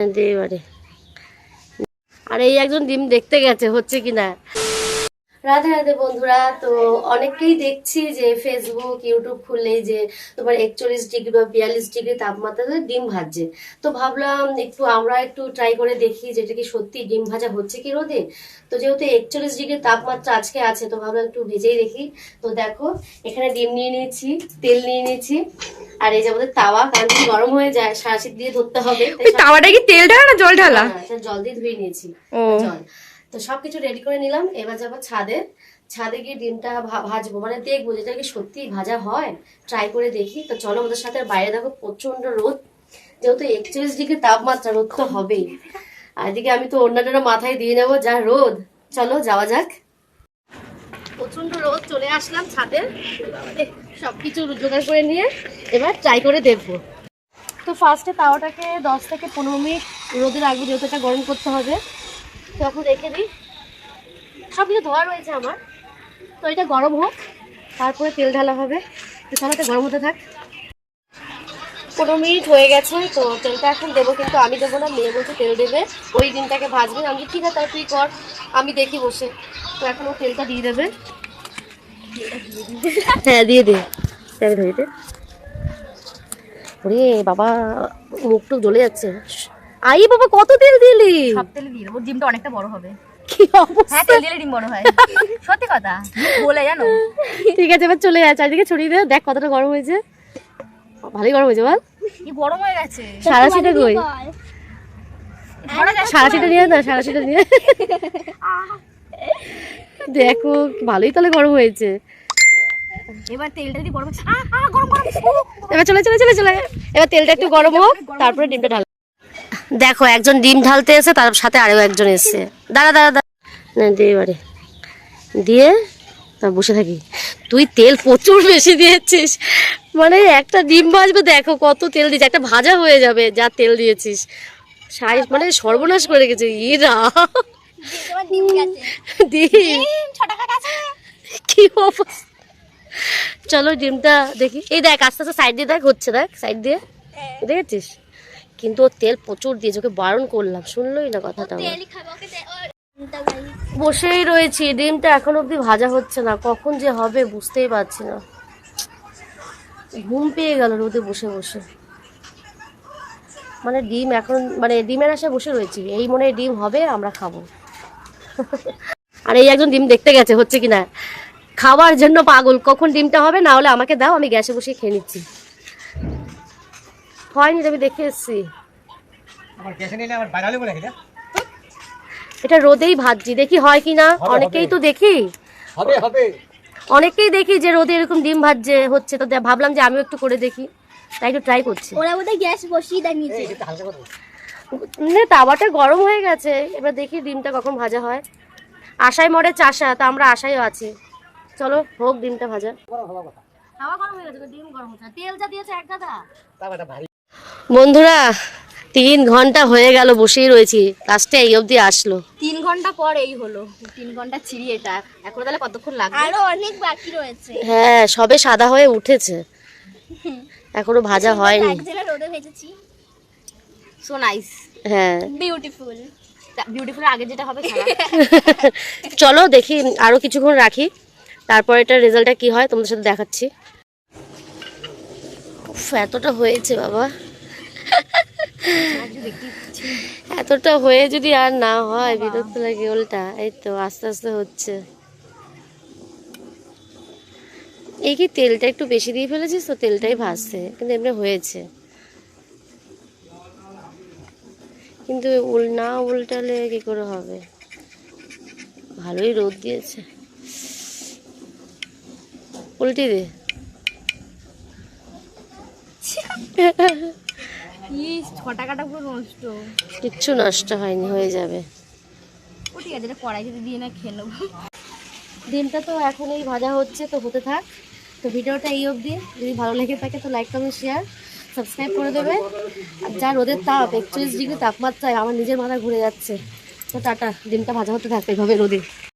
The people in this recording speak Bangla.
এবারে আর এই একজন ডিম দেখতে গেছে হচ্ছে কিনা। রাধে রাধে বন্ধুরা, তো অনেককেই দেখছি যে ফেসবুক ইউটিউব খুললে যে তোমার 41 ডিগ্রি বা 42 ডিগ্রি তাপমাত্রাতে ডিম ভাজছে। তো ভাবলাম আমরা একটু ট্রাই করে দেখি যেটা কি সত্যি ডিম ভাজা হচ্ছে কি রোদে। তো যেহেতু 41 ডিগ্রি তাপমাত্রা আজকে আছে, তো ভাবলাম একটু ভেজেই দেখি। তো দেখো এখানে ডিম নিয়ে নিয়েছি, তেল নিয়ে নিয়েছি, আর এই যে আমাদের তাওয়া, কারণ গরম হয়ে যায় সারাশিট দিয়ে ধরতে হবে। তাওয়াটা কি তেল ঢালা না জল ঢালা? জল দিয়ে ধুয়ে নিয়েছি জল। তো সবকিছু রেডি করে নিলাম, এবার যাবো ছাদে গিয়ে ডিমটা ভাজবো, মানে দেখবো যেটা কি সত্যি ভাজা হয়, ট্রাই করে দেখি। তো চলো আমাদের সাথে। বাইরে দেখো প্রচন্ড রোদ, যেহেতু 41 ডিগ্রি তাপমাত্রা, রোদ তো হবেই। আর এদিকে আমি তো অন্যটা মাথায় দিয়ে নেবো, যা রোদ। চলো যাওয়া যাক। প্রচন্ড রোদ, চলে আসলাম ছাদে, সবকিছু জোগাড় করে নিয়ে এবার ট্রাই করে দেখবো। তো ফার্স্টে তাওয়াটাকে 10 থেকে 15 মিনিট রোদে রাখবো, যেহেতু এটা গরম করতে হবে। তখন রেখে দিই, সব কিছু ধোয়া রয়েছে আমার। তো এটা গরম হোক, তারপরে তেল ঢালা হবে। তো সবাইটা গরম হতে থাক। 15 মিনিট হয়ে গেছে, তো তেলটা এখন দেবো, কিন্তু আমি দেবো না, মেয়ে বলছে তেল দেবে, ওই ডিমটাকে ভাজবে। আমি ঠিক আছে তাই তুই কর, আমি দেখি বসে। তো এখন ও তেলটা দিয়ে দেবে। হ্যাঁ দিয়ে দে, ধরে দে। ওরে বাবা, মুখ টুক জ্বলে যাচ্ছে। আই বাবা, কত তেল দিলি? সব তেল দিয়ে দেবো, ডিমটা অনেকটা বড় হবে। কি অবস্থা! হ্যাঁ, তেল দিলে ডিম বড় হয়, সত্যি কথা বলে জানো। ঠিক আছে, এবার চলে যা, চারিদিকে ছড়িয়ে দে। দেখ কতটা গরম হয়েছে, ভালোই গরম হয়েছে। বল কি গরম হয়ে গেছে। সারাশিটা কই? সারাশিটা নিয়ে না, সারাশিটা নিয়ে দেখো ভালোই তাহলে গরম হয়েছে। এবার তেলটা যদি গরম গরম গরম, এবার চলে চলে চলে চলে, এবার তেলটা একটু গরম হোক, তারপরে ডিমটা ঢাল। দেখো একজন ডিম ঢালতে এসে, তার সাথে আরো একজন এসছে। দাঁড়া দাঁড়া দাঁড়া, না দিয়ে এবারে দিয়ে তা বসে থাকি। তুই তেল প্রচুর বেশি দিয়েছিস, মানে একটা ডিম ভাজবে দেখো কত তেল দিয়েছিস, একটা ভাজা হয়ে যাবে যা তেল দিয়েছিস। মানে সর্বনাশ করে গেছে। ইরা ডিম কি অবস্থা। চলো ডিমটা দেখি। এই দেখ আস্তে আস্তে সাইড দিয়ে দেখ, হচ্ছে দেখ সাইড দিয়ে, দেখেছিস? কিন্তু ও তেল প্রচুর দিয়েছে, ওকে বারণ করলাম, শুনলোই না কথাটা। বসেই রয়েছি, ডিমটা এখন অব্দি ভাজা হচ্ছে না, কখন যে হবে বুঝতেই পারছি না। ঘুম পেয়ে গেল রোদে বসে বসে, মানে ডিম এখন, মানে ডিমের আশায় বসে রয়েছি। এই মনে হয় ডিম হবে, আমরা খাবো। আর এই একজন ডিম দেখতে গেছে হচ্ছে কিনা, খাওয়ার জন্য পাগল, কখন ডিমটা হবে, না হলে আমাকে দাও, আমি গ্যাসে বসে খেয়ে নিচ্ছি। হয়নি, আমি দেখে এসছি। এটা রোদেই ভাজছি, দেখি হয় কিনা। অনেকেই তো দেখি, অনেকেই দেখি যে রোদে এরকম ডিম ভাজছে হচ্ছে, তো ভাবলাম যে আমিও একটু করে দেখি, তাই একটু ট্রাই করছি। ওরা বোধহয় গ্যাস বসিয়ে দেয় নিচে। তাওয়াটা গরম হয়ে গেছে, এবার দেখি ডিমটা কখন ভাজা হয়। আশায় মরে চাষা, তা আমরা আশায়ও আছি। চলো হোক ডিমটা ভাজা। তাওয়া গরম হয়ে গেছে, ডিম গরম হচ্ছে, তেল যা দিয়েছে এক গাদা। বন্ধুরা 3 ঘন্টা হয়ে গেল বসেই রয়েছি, লাস্টে এই অবধি আসলো। 3 ঘন্টা পর এই হলো, 3 ঘন্টা চিড়ি এটা। এখন তাহলে কতক্ষণ লাগবে? আরো অনেক বাকি রয়েছে। হ্যাঁ সবে সাদা হয়ে উঠেছে, এখনো ভাজা হয়নি। একজেলা রোদে ভেজেছি। সো নাইস, হ্যাঁ বিউটিফুল। বিউটিফুল আগে যেটা হবে চলো দেখি আরো কিছুক্ষণ রাখি, তারপর এটা রেজাল্টটা কি হয় তোমাদের সাথে দেখাচ্ছি। এতটা হয়েছে বাবা, এতটা হয়ে যদি আর না হয় বিরক্ত লাগে উল্টা। এই তো আস্তে আস্তে হচ্ছে। এই কি তেলটা একটু বেশি দিয়ে ফেলেছিস তো, তেলটাই ভাসছে, কিন্তু এমনি হয়েছে। কিন্তু না উল্টালে কি করে হবে, ভালোই রোদ দিয়েছে। উল্টে দে। ছটাকাটা পুরো নষ্ট। কিচ্ছু নষ্ট হয়নি, হয়ে যাবে। ও ঠিক আছে, কড়াই যদি দিয়ে না খেয়ে নেবো। ডিমটা তো এখনই ভাজা হচ্ছে, তো হতে থাক। তো ভিডিওটা এই অবধি, যদি ভালো লেগে থাকে তো লাইক কমেন্ট শেয়ার সাবস্ক্রাইব করে দেবে। আর যা রোদের তাপ, 41 ডিগ্রি তাপমাত্রায় আমার নিজের মাথা ঘুরে যাচ্ছে। তো টাটা, ডিমটা ভাজা হতে থাকবে এভাবে রোদে।